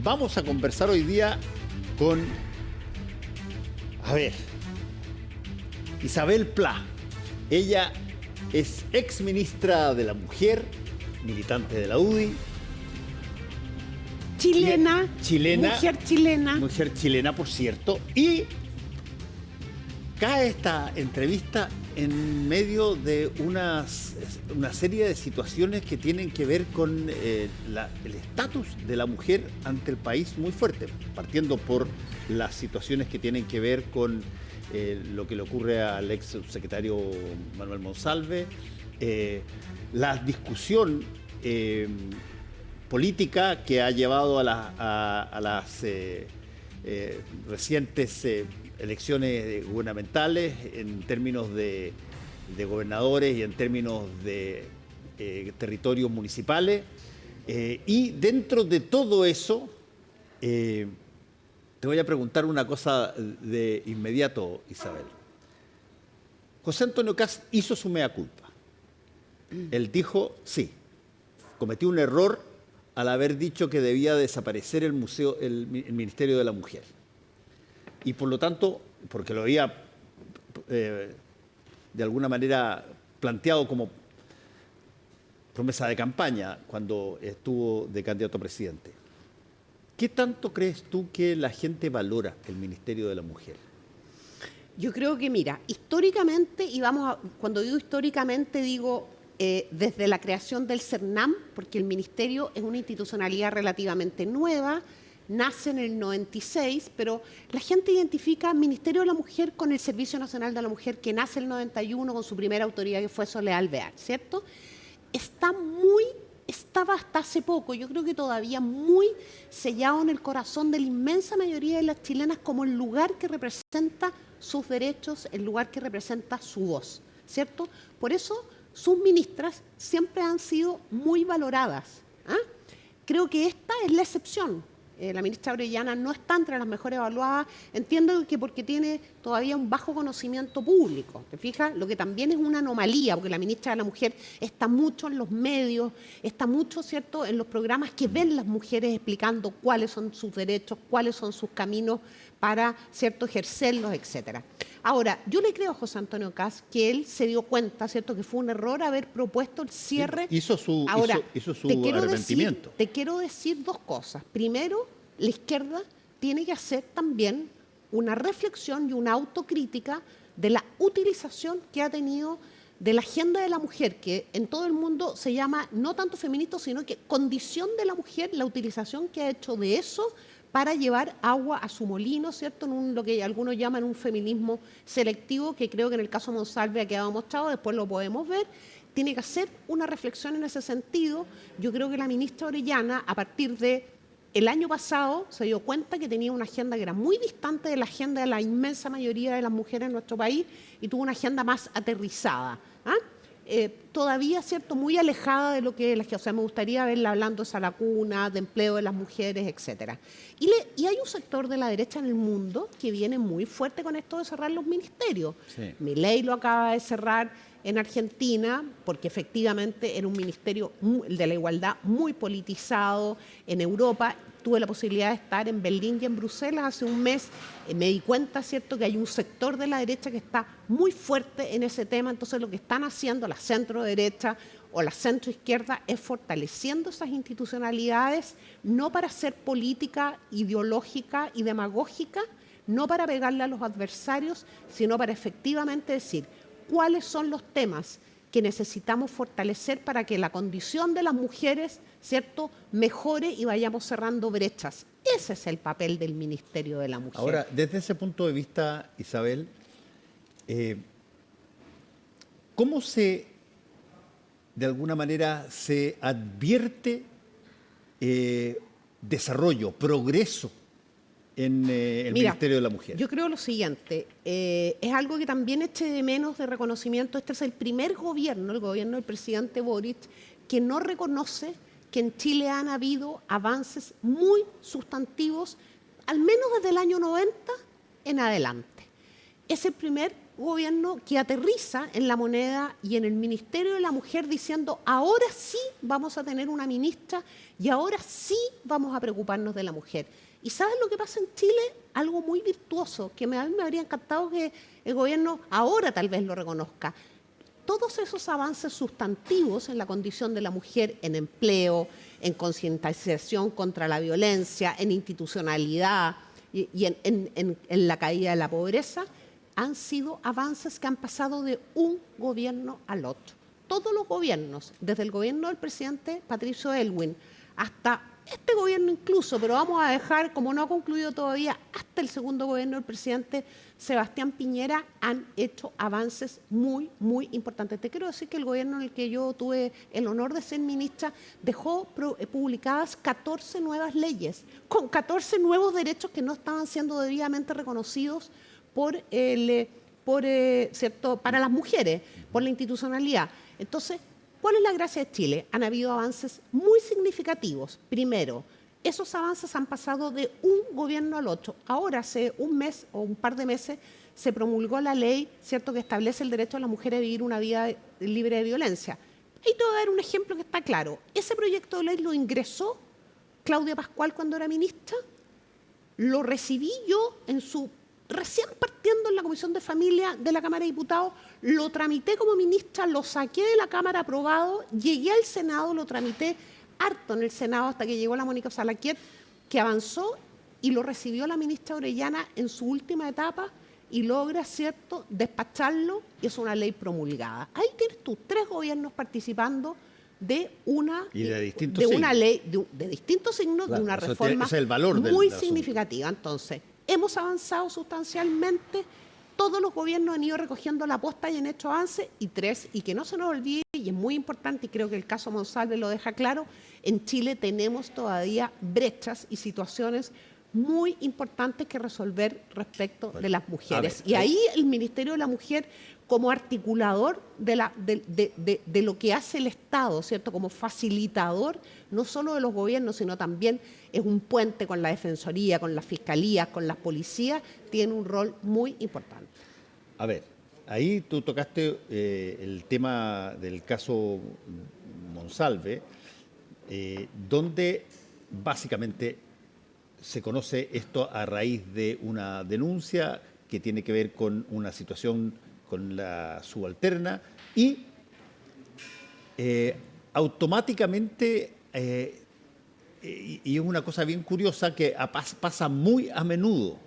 Vamos a conversar hoy día con, Isabel Pla. Ella es ex ministra de la Mujer, militante de la UDI. Chilena, mujer chilena, por cierto, y cae esta entrevista en medio de una serie de situaciones que tienen que ver con el estatus de la mujer ante el país muy fuerte, partiendo por las situaciones que tienen que ver con lo que le ocurre al ex subsecretario Manuel Monsalve, la discusión política que ha llevado a las recientes elecciones gubernamentales en términos de gobernadores y en términos de territorios municipales. Y dentro de todo eso, te voy a preguntar una cosa de inmediato, Isabel. José Antonio Kast hizo su mea culpa. Él dijo, sí, cometió un error al haber dicho que debía desaparecer el Ministerio de la Mujer. Y por lo tanto, porque lo había de alguna manera planteado como promesa de campaña cuando estuvo de candidato a presidente. ¿Qué tanto crees tú que la gente valora el Ministerio de la Mujer? Yo creo que, mira, históricamente, cuando digo históricamente, digo desde la creación del CERNAM, porque el Ministerio es una institucionalidad relativamente nueva, nace en el 96, pero la gente identifica Ministerio de la Mujer con el Servicio Nacional de la Mujer, que nace en el 91 con su primera autoridad, que fue Soledad Alvear, ¿cierto? Estaba hasta hace poco, yo creo que todavía muy sellado en el corazón de la inmensa mayoría de las chilenas como el lugar que representa sus derechos, el lugar que representa su voz, ¿cierto? Por eso sus ministras siempre han sido muy valoradas. Creo que esta es la excepción. La ministra Orellana no está entre las mejores evaluadas, entiendo que porque tiene todavía un bajo conocimiento público, ¿te fijas? Lo que también es una anomalía, porque la ministra de la Mujer está mucho en los medios, está mucho, ¿cierto?, en los programas que ven las mujeres explicando cuáles son sus derechos, cuáles son sus caminos para, ¿cierto?, ejercerlos, etcétera. Ahora, yo le creo a José Antonio Kast que él se dio cuenta, ¿cierto?, que fue un error haber propuesto el cierre. Sí, hizo su arrepentimiento. Te quiero decir dos cosas. Primero, la izquierda tiene que hacer también una reflexión y una autocrítica de la utilización que ha tenido de la agenda de la mujer, que en todo el mundo se llama no tanto feminista, sino que condición de la mujer, la utilización que ha hecho de eso para llevar agua a su molino, ¿cierto?, en lo que algunos llaman un feminismo selectivo, que creo que en el caso Monsalve ha quedado mostrado, después lo podemos ver. Tiene que hacer una reflexión en ese sentido. Yo creo que la ministra Orellana, a partir del año pasado, se dio cuenta que tenía una agenda que era muy distante de la agenda de la inmensa mayoría de las mujeres en nuestro país y tuvo una agenda más aterrizada. Todavía, ¿cierto?, muy alejada de lo que me gustaría verla hablando de salacuna, de empleo de las mujeres, etcétera. Y hay un sector de la derecha en el mundo que viene muy fuerte con esto de cerrar los ministerios. Sí. Milei lo acaba de cerrar en Argentina, porque efectivamente era un ministerio de la igualdad muy politizado. En Europa tuve la posibilidad de estar en Berlín y en Bruselas hace un mes. Me di cuenta, ¿cierto?, que hay un sector de la derecha que está muy fuerte en ese tema. Entonces, lo que están haciendo la centro derecha o la centro izquierda es fortaleciendo esas institucionalidades, no para hacer política ideológica y demagógica, no para pegarle a los adversarios, sino para efectivamente decir cuáles son los temas que necesitamos fortalecer para que la condición de las mujeres, ¿cierto?, mejore y vayamos cerrando brechas. Ese es el papel del Ministerio de la Mujer. Ahora, desde ese punto de vista, Isabel, ¿cómo de alguna manera, se advierte desarrollo, progreso en el Ministerio de la Mujer? Yo creo lo siguiente, es algo que también eche de menos de reconocimiento. Este es el primer gobierno, el gobierno del presidente Boric, que no reconoce que en Chile han habido avances muy sustantivos, al menos desde el año 90 en adelante. Es el primer gobierno que aterriza en la moneda y en el Ministerio de la Mujer diciendo ahora sí vamos a tener una ministra y ahora sí vamos a preocuparnos de la mujer. ¿Y sabes lo que pasa en Chile? Algo muy virtuoso, que a mí me habría encantado que el gobierno ahora tal vez lo reconozca. Todos esos avances sustantivos en la condición de la mujer en empleo, en concientización contra la violencia, en institucionalidad y en la caída de la pobreza, han sido avances que han pasado de un gobierno al otro. Todos los gobiernos, desde el gobierno del presidente Patricio Aylwin hasta este gobierno incluso, pero vamos a dejar, como no ha concluido todavía, hasta el segundo gobierno del presidente Sebastián Piñera, han hecho avances muy, muy importantes. Te quiero decir que el gobierno en el que yo tuve el honor de ser ministra dejó publicadas 14 nuevas leyes, con 14 nuevos derechos que no estaban siendo debidamente reconocidos ¿cierto? Para las mujeres, por la institucionalidad. Entonces, ¿cuál es la gracia de Chile? Han habido avances muy significativos. Primero, esos avances han pasado de un gobierno al otro. Ahora, hace un mes o un par de meses, se promulgó la ley, ¿cierto?, que establece el derecho de las mujeres a vivir una vida libre de violencia. Ahí te voy a dar un ejemplo que está claro. Ese proyecto de ley lo ingresó Claudia Pascual cuando era ministra, lo recibí yo recién partiendo en la Comisión de Familia de la Cámara de Diputados, lo tramité como ministra, lo saqué de la Cámara aprobado, llegué al Senado, lo tramité harto en el Senado hasta que llegó la Mónica Salaquiet, que avanzó y lo recibió la ministra Orellana en su última etapa y logra, ¿cierto?, despacharlo y es una ley promulgada. Ahí tienes tú 3 gobiernos participando de una ley de distintos signos, claro, de una reforma muy significativa. Entonces, hemos avanzado sustancialmente, todos los gobiernos han ido recogiendo la posta y han hecho avances, y que no se nos olvide, y es muy importante, y creo que el caso Monsalve lo deja claro, en Chile tenemos todavía brechas y situaciones muy importantes que resolver respecto de las mujeres. Y ahí el Ministerio de la Mujer, como articulador de lo que hace el Estado, ¿cierto?, como facilitador, no solo de los gobiernos, sino también es un puente con la Defensoría, con las Fiscalías, con las policías, tiene un rol muy importante. A ver, ahí tú tocaste el tema del caso Monsalve, donde básicamente se conoce esto a raíz de una denuncia que tiene que ver con una situación con la subalterna y automáticamente, y es una cosa bien curiosa que pasa muy a menudo,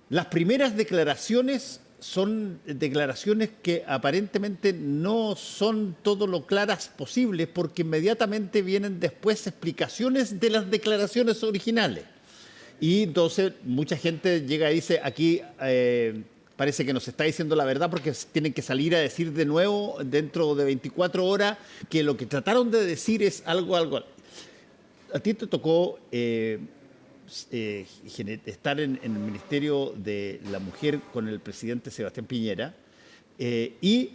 las primeras declaraciones son declaraciones que aparentemente no son todo lo claras posibles porque inmediatamente vienen después explicaciones de las declaraciones originales. Y entonces mucha gente llega y dice, aquí parece que nos está diciendo la verdad porque tienen que salir a decir de nuevo dentro de 24 horas que lo que trataron de decir es algo. A ti te tocó estar en el Ministerio de la Mujer con el presidente Sebastián Piñera. ¿Y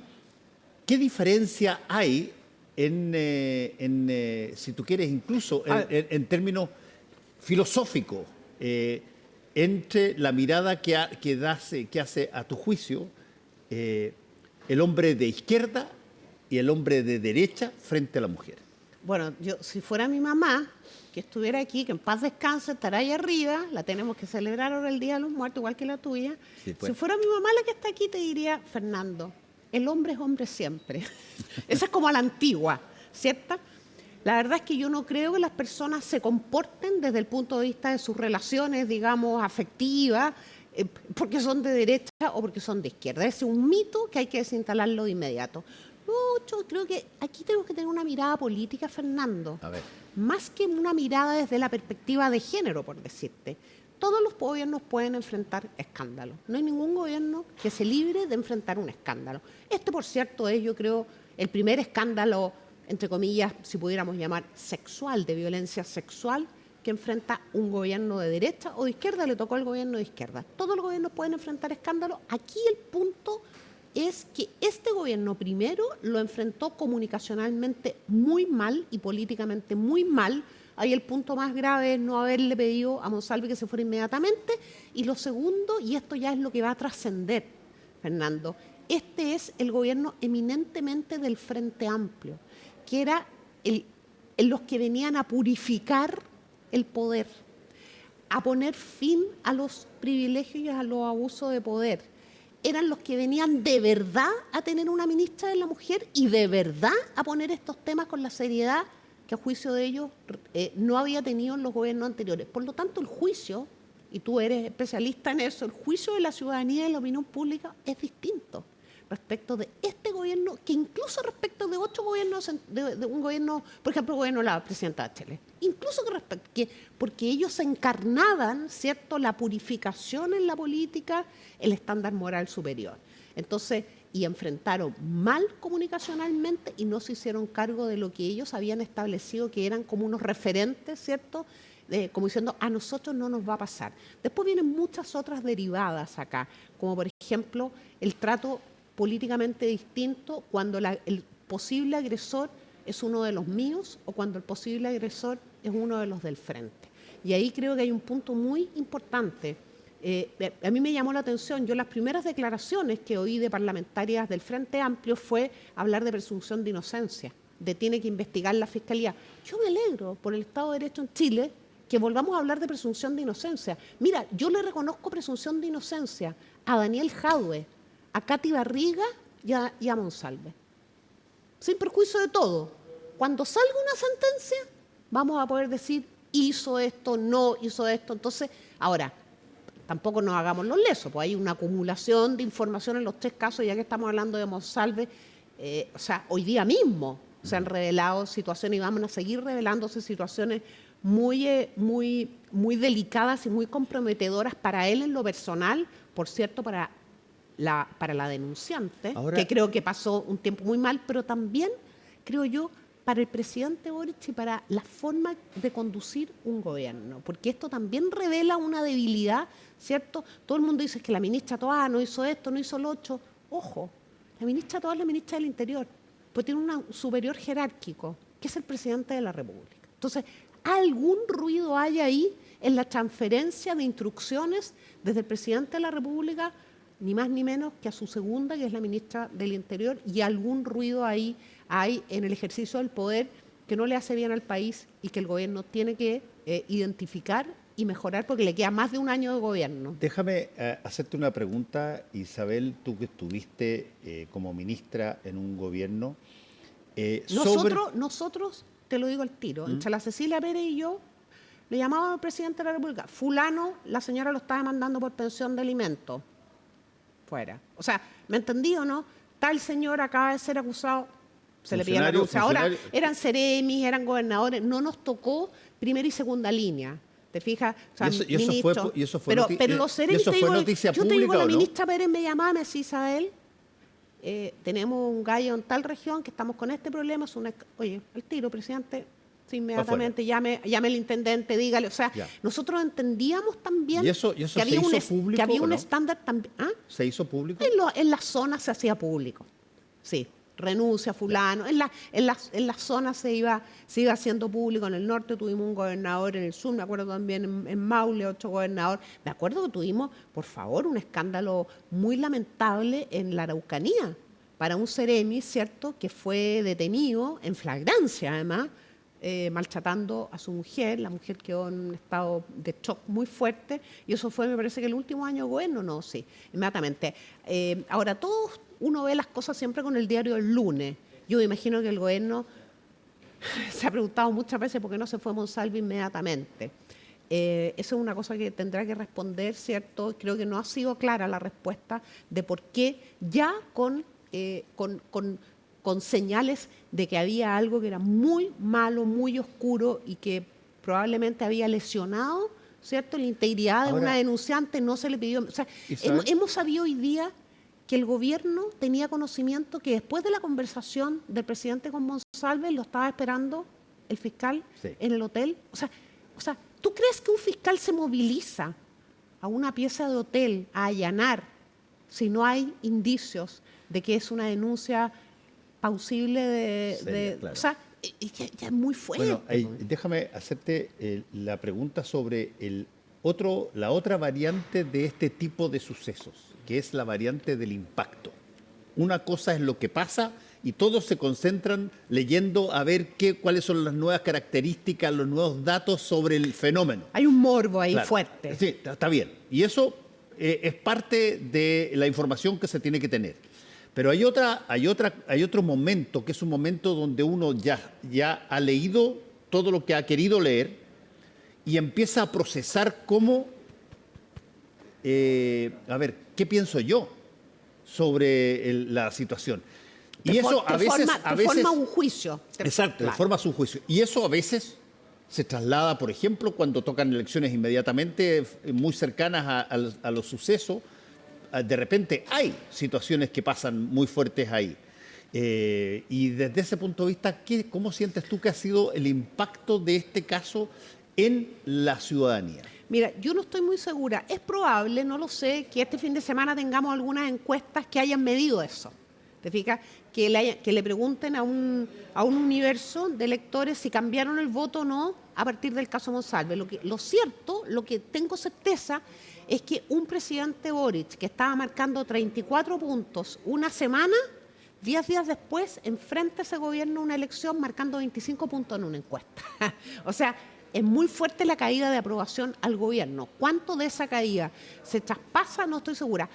qué diferencia hay si tú quieres, incluso en términos filosóficos, entre la mirada que hace a tu juicio el hombre de izquierda y el hombre de derecha frente a la mujer? Bueno, si fuera mi mamá, que estuviera aquí, que en paz descanse, estará ahí arriba, la tenemos que celebrar ahora el Día de los Muertos, igual que la tuya. Sí, pues. Si fuera mi mamá la que está aquí, te diría, Fernando, el hombre es hombre siempre. Esa es como a la antigua, ¿cierto? La verdad es que yo no creo que las personas se comporten desde el punto de vista de sus relaciones, digamos, afectivas, porque son de derecha o porque son de izquierda. Ese es un mito que hay que desinstalarlo de inmediato. No, yo creo que aquí tenemos que tener una mirada política, Fernando. A ver. Más que una mirada desde la perspectiva de género, por decirte. Todos los gobiernos pueden enfrentar escándalos. No hay ningún gobierno que se libre de enfrentar un escándalo. Por cierto, es, yo creo, el primer escándalo, entre comillas, si pudiéramos llamar sexual, de violencia sexual, que enfrenta un gobierno de derecha o de izquierda, le tocó al gobierno de izquierda. Todos los gobiernos pueden enfrentar escándalos. Aquí el punto es que este gobierno primero lo enfrentó comunicacionalmente muy mal y políticamente muy mal. Ahí el punto más grave es no haberle pedido a Monsalve que se fuera inmediatamente. Y lo segundo, y esto ya es lo que va a trascender, Fernando, este es el gobierno eminentemente del Frente Amplio, que era en los que venían a purificar el poder, a poner fin a los privilegios y a los abusos de poder. Eran los que venían de verdad a tener una ministra de la mujer y de verdad a poner estos temas con la seriedad que a juicio de ellos no había tenido en los gobiernos anteriores. Por lo tanto, el juicio, y tú eres especialista en eso, el juicio de la ciudadanía y de la opinión pública es distinto respecto de este gobierno, que incluso respecto de 8 gobiernos, de un gobierno, por ejemplo, el gobierno de la presidenta Bachelet, incluso porque ellos encarnaban, ¿cierto?, la purificación en la política, el estándar moral superior. Entonces, y enfrentaron mal comunicacionalmente y no se hicieron cargo de lo que ellos habían establecido, que eran como unos referentes, ¿cierto?, como diciendo, a nosotros no nos va a pasar. Después vienen muchas otras derivadas acá, como por ejemplo el trato políticamente distinto cuando el posible agresor es uno de los míos o cuando el posible agresor es uno de los del frente. Y ahí creo que hay un punto muy importante. A mí me llamó la atención, yo las primeras declaraciones que oí de parlamentarias del Frente Amplio fue hablar de presunción de inocencia, de tiene que investigar la Fiscalía. Yo me alegro por el Estado de Derecho en Chile que volvamos a hablar de presunción de inocencia. Mira, yo le reconozco presunción de inocencia a Daniel Jadwe, a Katy Barriga y a Monsalve. Sin perjuicio de todo. Cuando salga una sentencia, vamos a poder decir, hizo esto, no hizo esto. Entonces, ahora, tampoco nos hagamos los lesos, pues hay una acumulación de información en los 3 casos, ya que estamos hablando de Monsalve, o sea, hoy día mismo se han revelado situaciones y van a seguir revelándose situaciones muy delicadas y muy comprometedoras para él en lo personal, por cierto, para la denunciante, ahora, que creo que pasó un tiempo muy mal, pero también, creo yo, para el presidente Boric y para la forma de conducir un gobierno, porque esto también revela una debilidad, ¿cierto? Todo el mundo dice que la ministra Toá no hizo esto, no hizo lo otro. Ojo, la ministra Toá es la ministra del Interior, pues tiene un superior jerárquico, que es el presidente de la República. Entonces, algún ruido hay ahí en la transferencia de instrucciones desde el presidente de la República, ni más ni menos que a su segunda, que es la ministra del Interior, y algún ruido ahí hay en el ejercicio del poder que no le hace bien al país y que el gobierno tiene que identificar y mejorar porque le queda más de un año de gobierno. Déjame hacerte una pregunta, Isabel, tú que estuviste como ministra en un gobierno. Nosotros, te lo digo al tiro, entre la Cecilia Pérez y yo, le llamábamos al presidente de la República, fulano, la señora lo está demandando por pensión de alimentos. Fuera. O sea, ¿me entendí o no? Tal señor acaba de ser acusado, se le pide la renuncia. Ahora eran seremis, eran gobernadores, no nos tocó primera y segunda línea. ¿Te fijas? O sea, pero los seremis, yo te digo, la ministra Pérez me llamaba y me decía, Isabel, tenemos un gallo en tal región que estamos con este problema. Oye, al tiro, presidente, inmediatamente llame al intendente, dígale. O sea, nosotros entendíamos también que había un estándar también. ¿Ah? ¿Se hizo público? En las zonas se hacía público. Sí, renuncia fulano. En las zonas se iba haciendo público. En el norte tuvimos un gobernador, en el sur, me acuerdo también en Maule, otro gobernador. Me acuerdo que tuvimos, por favor, un escándalo muy lamentable en la Araucanía para un seremi, ¿cierto?, que fue detenido en flagrancia, además, maltratando a su mujer. La mujer quedó en un estado de shock muy fuerte y eso fue, me parece que el último año de gobierno, no, sí, inmediatamente. Ahora, uno ve las cosas siempre con el diario del lunes. Yo me imagino que el gobierno se ha preguntado muchas veces por qué no se fue Monsalve inmediatamente. Eso es una cosa que tendrá que responder, ¿cierto? Creo que no ha sido clara la respuesta de por qué ya con señales de que había algo que era muy malo, muy oscuro y que probablemente había lesionado, ¿cierto?, la integridad de una denunciante, no se le pidió. O sea, hemos sabido hoy día que el gobierno tenía conocimiento que después de la conversación del presidente con Monsalve lo estaba esperando el fiscal en el hotel. O sea, ¿tú crees que un fiscal se moviliza a una pieza de hotel a allanar si no hay indicios de que es una denuncia plausible claro? O sea, ya es muy fuerte. Bueno, déjame hacerte la pregunta sobre la otra variante de este tipo de sucesos, que es la variante del impacto. Una cosa es lo que pasa y todos se concentran leyendo a ver cuáles son las nuevas características, los nuevos datos sobre el fenómeno. Hay un morbo ahí Claro. fuerte. Sí, está bien. Y eso es parte de la información que se tiene que tener. Pero hay otro momento, que es un momento donde uno ya ha leído todo lo que ha querido leer y empieza a procesar cómo, a ver, ¿qué pienso yo sobre la situación? Y eso a veces forma un juicio. Exacto, Claro. forma su juicio. Y eso a veces se traslada, por ejemplo, cuando tocan elecciones inmediatamente muy cercanas a los sucesos. De repente hay situaciones que pasan muy fuertes ahí. Y desde ese punto de vista, ¿cómo sientes tú que ha sido el impacto de este caso en la ciudadanía? Mira, yo no estoy muy segura. Es probable, no lo sé, que este fin de semana tengamos algunas encuestas que hayan medido eso. ¿Te fijas? Que le pregunten a un universo de electores si cambiaron el voto o no a partir del caso Monsalve. Lo cierto, lo que tengo certeza, es que un presidente Boric que estaba marcando 34 puntos una semana, 10 días después, enfrenta a ese gobierno una elección marcando 25 puntos en una encuesta. O sea, es muy fuerte la caída de aprobación al gobierno. ¿Cuánto de esa caída se traspasa? No estoy segura.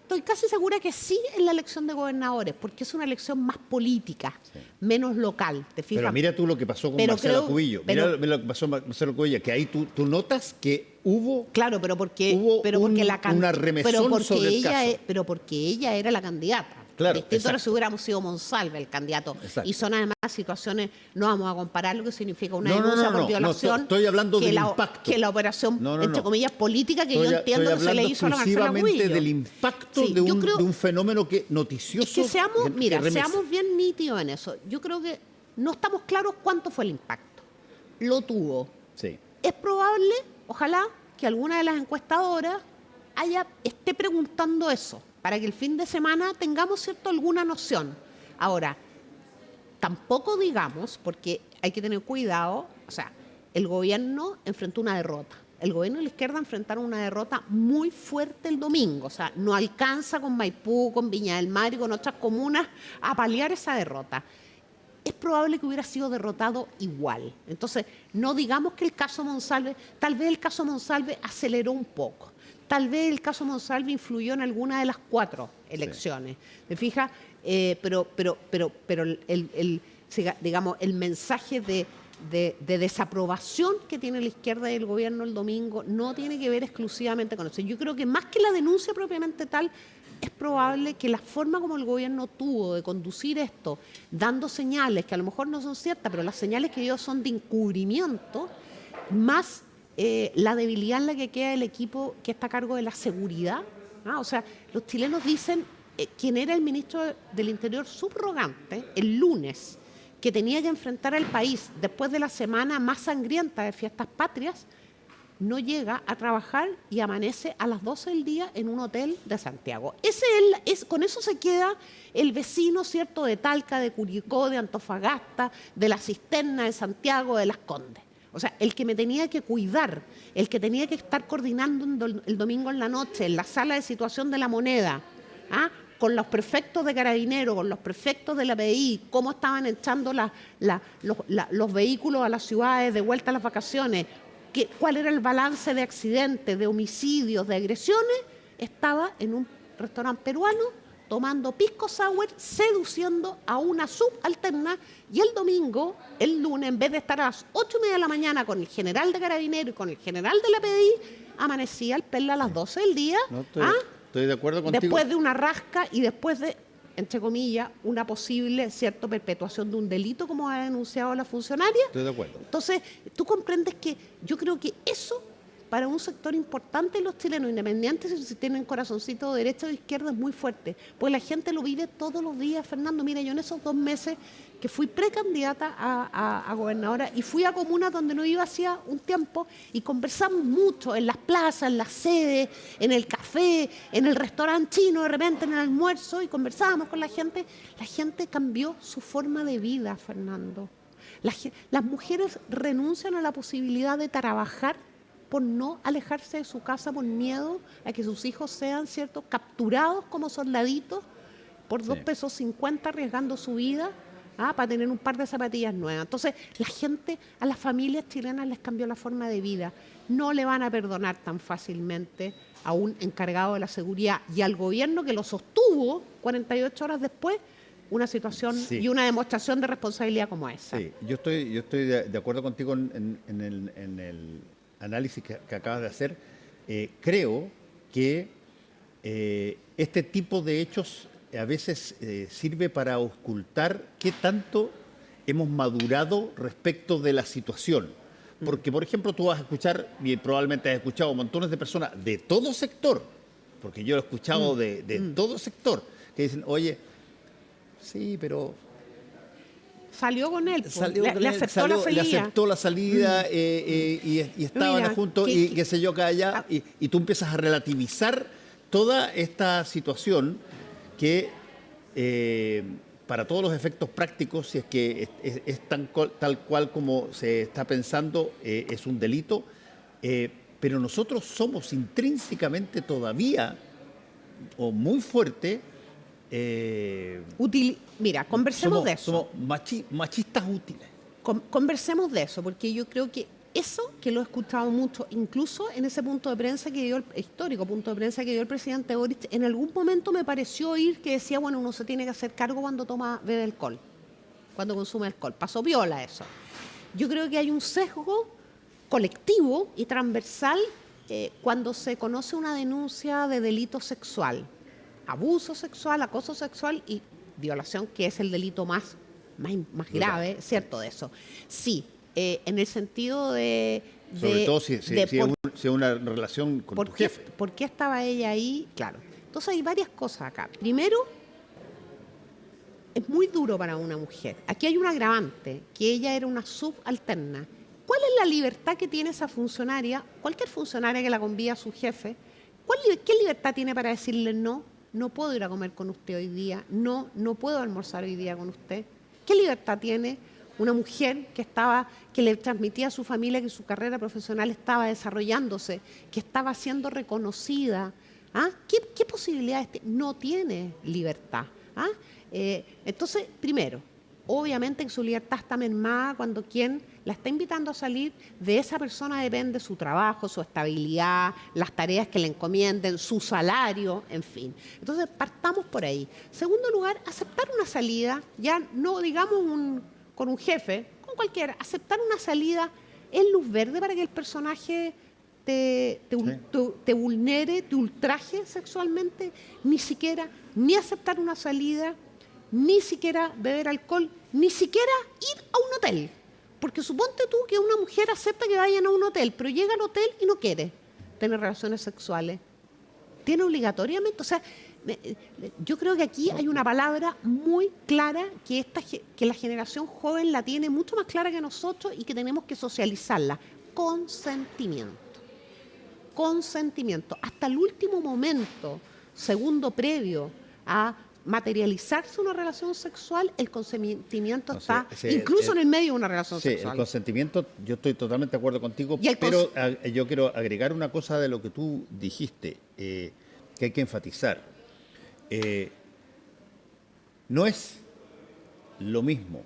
Estoy casi segura que sí en la elección de gobernadores, porque es una elección más política, sí, menos local. ¿Te fijas? Pero mira tú lo que pasó con Marcelo Cubillo. Mira lo que pasó con Marcelo Cubillo, que ahí tú notas que hubo... Claro, pero porque una remesón sobre el caso. Pero porque ella era la candidata. Claro, distinto era si hubiéramos sido Monsalve el candidato. Exacto. Y son además situaciones, no vamos a comparar lo que significa una denuncia por violación. No, estoy hablando del impacto. Que la operación, entre comillas, política que yo entiendo que se le hizo a la Marcela Cubillo. Exclusivamente del impacto de un fenómeno noticioso. Es que seamos bien nítidos en eso. Yo creo que no estamos claros cuánto fue el impacto. Lo tuvo. Sí. Es probable, ojalá, que alguna de las encuestadoras esté preguntando eso, para que el fin de semana tengamos alguna noción. Ahora, tampoco digamos, porque hay que tener cuidado, o sea, el gobierno enfrentó una derrota. El gobierno de la izquierda enfrentaron una derrota muy fuerte el domingo. O sea, no alcanza con Maipú, con Viña del Mar y con otras comunas a paliar esa derrota. Es probable que hubiera sido derrotado igual. Entonces, no digamos que el caso Monsalve, tal vez el caso Monsalve aceleró un poco. Tal vez el caso Monsalve influyó en alguna de las 4 elecciones. Sí. ¿Te fijas? Pero el mensaje de desaprobación que tiene la izquierda y el gobierno el domingo no tiene que ver exclusivamente con eso. Yo creo que más que la denuncia propiamente tal, es probable que la forma como el gobierno tuvo de conducir esto, dando señales que a lo mejor no son ciertas, pero las señales que dio son de encubrimiento, más la debilidad en la que queda el equipo que está a cargo de la seguridad. O sea, los chilenos dicen, quien era el ministro del Interior subrogante el lunes, que tenía que enfrentar al país después de la semana más sangrienta de fiestas patrias, no llega a trabajar y amanece a las 12 del día en un hotel de Santiago. Con eso se queda el vecino, ¿cierto?, de Talca, de Curicó, de Antofagasta, de La Cisterna, de Santiago, de Las Condes. O sea, el que me tenía que cuidar, el que tenía que estar coordinando el domingo en la noche en la sala de situación de La Moneda, con los prefectos de Carabineros, con los prefectos de la PDI, cómo estaban echando los vehículos a las ciudades de vuelta a las vacaciones, cuál era el balance de accidentes, de homicidios, de agresiones, estaba en un restaurante peruano tomando pisco sour, seduciendo a una subalterna, y el lunes, en vez de estar a las 8:30 de la mañana con el general de Carabineros y con el general de la PDI, amanecía el perla a las 12 del día. No, estoy de acuerdo contigo. Después de una rasca y después de, entre comillas, una posible perpetuación de un delito, como ha denunciado la funcionaria. Estoy de acuerdo. Entonces, tú comprendes que yo creo que eso, para un sector importante de los chilenos, independientes si tienen corazoncito de derecha o de izquierda, es muy fuerte. Porque la gente lo vive todos los días, Fernando. Mira, yo en esos 2 meses que fui precandidata a gobernadora y fui a comunas donde no iba hacía un tiempo y conversamos mucho en las plazas, en las sedes, en el café, en el restaurante chino, de repente en el almuerzo, y conversábamos con la gente. La gente cambió su forma de vida, Fernando. Las mujeres renuncian a la posibilidad de trabajar por no alejarse de su casa por miedo a que sus hijos sean, ¿cierto?, capturados como soldaditos por 2,50 pesos arriesgando su vida para tener un par de zapatillas nuevas. Entonces, la gente, a las familias chilenas les cambió la forma de vida. No le van a perdonar tan fácilmente a un encargado de la seguridad y al gobierno que lo sostuvo 48 horas después una situación y una demostración de responsabilidad como esa. Sí, yo estoy de acuerdo contigo en el análisis que acabas de hacer. Creo que este tipo de hechos a veces sirve para ocultar qué tanto hemos madurado respecto de la situación. Porque, por ejemplo, tú vas a escuchar, y probablemente has escuchado montones de personas de todo sector, porque yo lo he escuchado de todo sector, que dicen, oye, sí, pero... Salió con él, le aceptó la salida y estaban juntos y qué sé yo, acá allá, y tú empiezas a relativizar toda esta situación que para todos los efectos prácticos, si es que es tal cual como se está pensando, es un delito, pero nosotros somos intrínsecamente todavía, o muy fuerte, mira, conversemos de eso. Somos machistas útiles. Conversemos de eso, porque yo creo que eso, que lo he escuchado mucho, incluso en ese punto de prensa que dio histórico punto de prensa que dio el presidente Boric, en algún momento me pareció oír que decía, bueno, uno se tiene que hacer cargo cuando bebe alcohol, cuando consume alcohol. Pasó viola eso. Yo creo que hay un sesgo colectivo y transversal cuando se conoce una denuncia de delito sexual, abuso sexual, acoso sexual y violación, que es el delito más grave, ¿cierto? De eso. Sí, en el sentido de... Sobre todo si es una relación con tu jefe. ¿Por qué estaba ella ahí? Claro. Entonces hay varias cosas acá. Primero, es muy duro para una mujer. Aquí hay un agravante, que ella era una subalterna. ¿Cuál es la libertad que tiene esa funcionaria, cualquier funcionaria que la convida a su jefe? ¿Qué libertad tiene para decirle no? No puedo ir a comer con usted hoy día, no puedo almorzar hoy día con usted. ¿Qué libertad tiene una mujer que le transmitía a su familia que su carrera profesional estaba desarrollándose, que estaba siendo reconocida? ¿Qué posibilidades tiene? No tiene libertad. Entonces, primero, obviamente que su libertad está mermada cuando quien la está invitando a salir, de esa persona depende su trabajo, su estabilidad, las tareas que le encomienden, su salario, en fin. Entonces, partamos por ahí. Segundo lugar, aceptar una salida, ya no digamos con un jefe, con cualquiera, aceptar una salida en luz verde para que el personaje te vulnere, te ultraje sexualmente, ni aceptar una salida, ni siquiera beber alcohol, ni siquiera ir a un hotel. Porque suponte tú que una mujer acepta que vayan a un hotel, pero llega al hotel y no quiere tener relaciones sexuales. Tiene obligatoriamente, o sea, yo creo que aquí hay una palabra muy clara que la generación joven la tiene mucho más clara que nosotros y que tenemos que socializarla. Consentimiento. Consentimiento. Hasta el último momento, segundo previo a materializarse una relación sexual, el consentimiento está incluso en el medio de una relación sexual. El consentimiento, yo estoy totalmente de acuerdo contigo, pero yo quiero agregar una cosa de lo que tú dijiste, que hay que enfatizar. No es lo mismo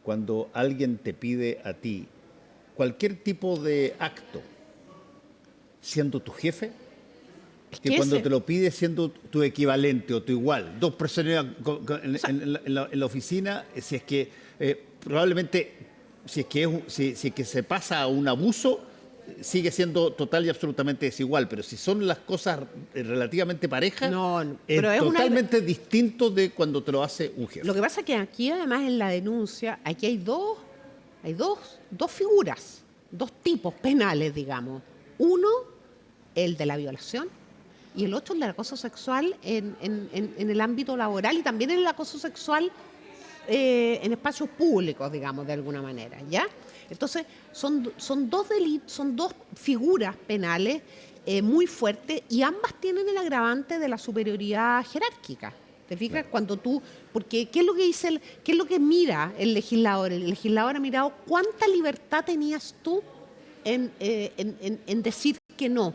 cuando alguien te pide a ti cualquier tipo de acto siendo tu jefe, que cuando te lo pide siendo tu equivalente o tu igual. Dos personas en la oficina, si es que probablemente, si es que se pasa a un abuso, sigue siendo total y absolutamente desigual, pero si son las cosas relativamente parejas, pero es totalmente distinto de cuando te lo hace un jefe. Lo que pasa es que aquí, además, en la denuncia, aquí hay dos figuras, dos tipos penales, digamos. Uno, el de la violación, y el otro, el del acoso sexual en el ámbito laboral y también en el acoso sexual en espacios públicos, digamos, de alguna manera, ¿ya? Entonces, son dos delitos, son dos figuras penales muy fuertes y ambas tienen el agravante de la superioridad jerárquica. ¿Te fijas? Claro. Cuando tú, porque ¿qué es lo que dice qué es lo que mira el legislador? El legislador ha mirado cuánta libertad tenías tú en decir que no?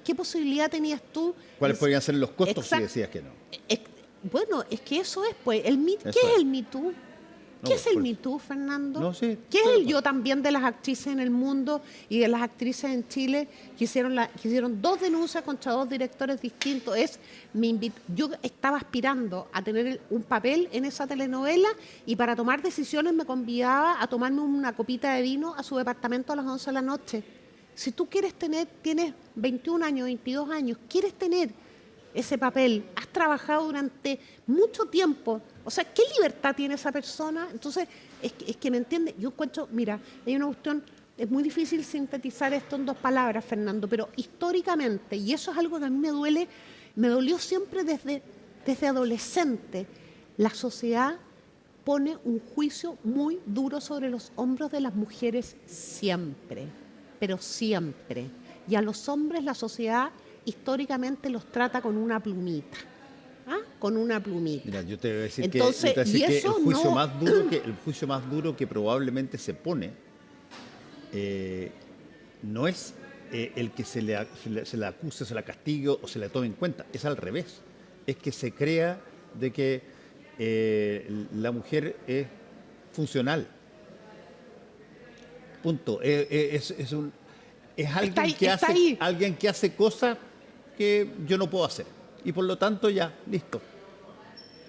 ¿Qué posibilidad tenías tú? ¿Cuáles podrían ser los costos si Exacto. decías que no? Bueno, es que eso es, pues, ¿qué Eso es es. el Me Too? No, ¿Qué es el por- Me Too, Fernando? No, sí, ¿Qué es estoy de el yo también de las actrices en el mundo y de las actrices en Chile que hicieron 2 denuncias contra 2 directores distintos? Yo estaba aspirando a tener un papel en esa telenovela y para tomar decisiones me convidaba a tomarme una copita de vino a su departamento a las 11 de la noche. Si tú tienes 21 años, 22 años, quieres tener ese papel, has trabajado durante mucho tiempo, o sea, ¿qué libertad tiene esa persona? Entonces, es que me entiende, yo encuentro, mira, hay una cuestión, es muy difícil sintetizar esto en 2 palabras, Fernando, pero históricamente, y eso es algo que a mí me dolió siempre desde adolescente, la sociedad pone un juicio muy duro sobre los hombros de las mujeres siempre, pero siempre. Y a los hombres la sociedad históricamente los trata con una plumita. ¿Ah? Con una plumita. Mira, yo te voy a decir Entonces, que, y el eso juicio no- más duro que el juicio más duro que probablemente se pone no es el que se le acuse, se la castigue o se le tome en cuenta. Es al revés. Es que se crea de que la mujer es funcional. Punto. Es Está ahí, alguien está ahí. alguien que hace cosas que yo no puedo hacer. Y por lo tanto ya, listo.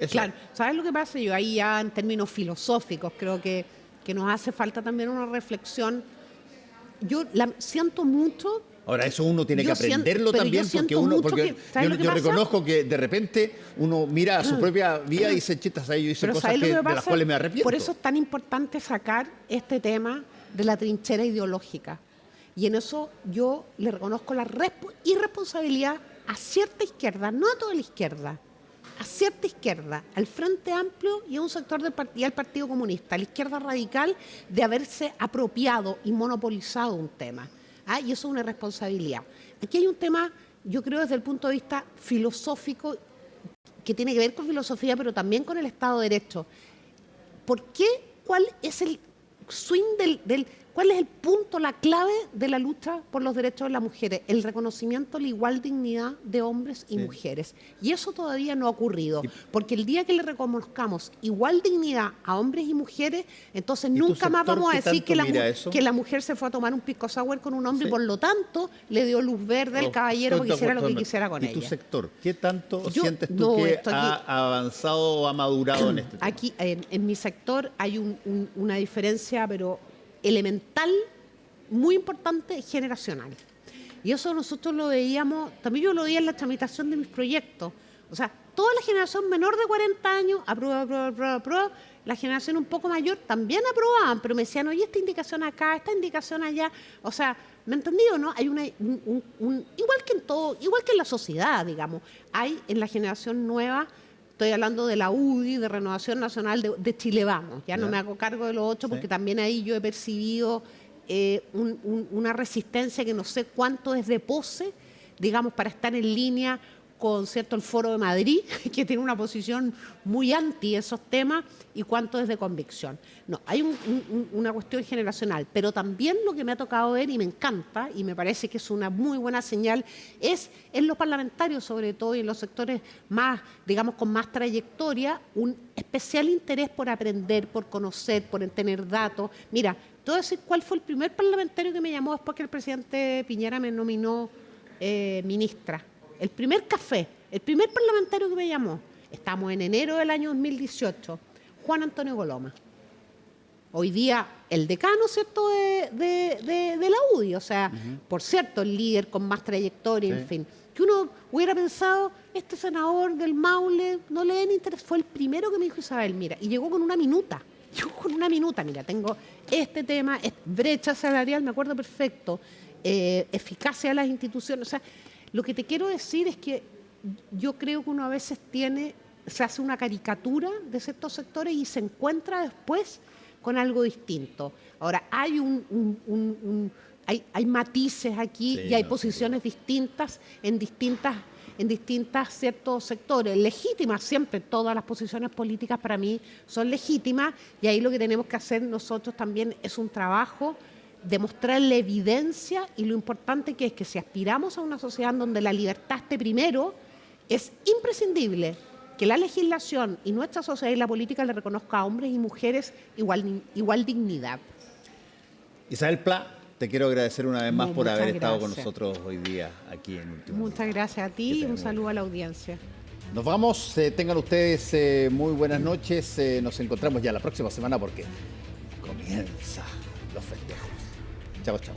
Eso. Claro, ¿sabes lo que pasa? Yo ahí ya en términos filosóficos creo que nos hace falta también una reflexión. Yo siento mucho. Ahora, eso uno tiene que Yo siento- aprenderlo pero yo también, porque siento uno, mucho porque que- ¿sabes lo que yo pasa? reconozco que de repente uno mira a su propia vida y dice, chitas, ahí yo hice Pero cosas ¿sabes lo que de las pasa? cuales me arrepiento. Por eso es tan importante sacar este tema de la trinchera ideológica. Y en eso yo le reconozco la irresponsabilidad a cierta izquierda, no a toda la izquierda, a cierta izquierda, al Frente Amplio y a un sector y al Partido Comunista, a la izquierda radical, de haberse apropiado y monopolizado un tema. ¿Ah? Y eso es una responsabilidad. Aquí hay un tema, yo creo, desde el punto de vista filosófico, que tiene que ver con filosofía, pero también con el Estado de Derecho. ¿Por qué? ¿Cuál es el swing cuál es el punto, la clave de la lucha por los derechos de las mujeres? El reconocimiento de la igual dignidad de hombres y mujeres. Y eso todavía no ha ocurrido, porque el día que le reconozcamos igual dignidad a hombres y mujeres, entonces tu nunca más sector vamos a qué decir tanto mira eso? que la mujer se fue a tomar un pisco sour con un hombre Sí. y por lo tanto le dio luz verde al caballero Estoy porque de hiciera lo acuerdo que totalmente. quisiera con ¿Y tu ella. sector? ¿Qué tanto Yo- sientes tú no, que esto aquí- ha avanzado o ha madurado en este tema? Aquí, en mi sector, hay una diferencia, pero elemental, muy importante, generacional. Y eso nosotros lo veíamos, también yo lo veía en la tramitación de mis proyectos. O sea, toda la generación menor de 40 años aprueba. La generación un poco mayor también aprobaban, pero me decían, oye, esta indicación acá, esta indicación allá. O sea, ¿me entendido, no? Hay igual que en todo, igual que en la sociedad, digamos, hay en la generación nueva. Estoy hablando de la UDI, de Renovación Nacional, de Chile Vamos. Ya no me hago cargo de los 8 porque también ahí yo he percibido una resistencia que no sé cuánto es de pose, digamos, para estar en línea con el Foro de Madrid, que tiene una posición muy anti esos temas, y cuánto es de convicción. No, hay una cuestión generacional, pero también lo que me ha tocado ver, y me encanta, y me parece que es una muy buena señal, es en los parlamentarios, sobre todo, y en los sectores más, digamos, con más trayectoria, un especial interés por aprender, por conocer, por tener datos. Mira, te voy a decir cuál fue el primer parlamentario que me llamó después que el presidente Piñera me nominó ministra. El primer café, el primer parlamentario que me llamó, estamos en enero del año 2018, Juan Antonio Coloma. Hoy día el decano, ¿cierto?, de la UDI, o sea, por cierto, el líder con más trayectoria, en fin. Que uno hubiera pensado, este senador del Maule no le den interés, fue el primero que me dijo Isabel, mira, y llegó con una minuta. Mira, tengo este tema, brecha salarial, me acuerdo perfecto, eficacia de las instituciones, o sea, lo que te quiero decir es que yo creo que uno a veces se hace una caricatura de ciertos sectores y se encuentra después con algo distinto. Ahora, hay hay matices aquí Sí, y hay no, posiciones distintas en distintas ciertos sectores, legítimas siempre, todas las posiciones políticas para mí son legítimas, y ahí lo que tenemos que hacer nosotros también es un trabajo demostrar la evidencia y lo importante que es que si aspiramos a una sociedad en donde la libertad esté primero, es imprescindible que la legislación y nuestra sociedad y la política le reconozca a hombres y mujeres igual dignidad. Isabel Pla, te quiero agradecer una vez más por Muchas haber estado con gracias. nosotros hoy día aquí en Último Minuto. Muchas gracias a ti y un tengas saludo a la audiencia. Nos vamos, tengan ustedes muy buenas noches, nos encontramos ya la próxima semana porque comienza los festejos. Chao, chao.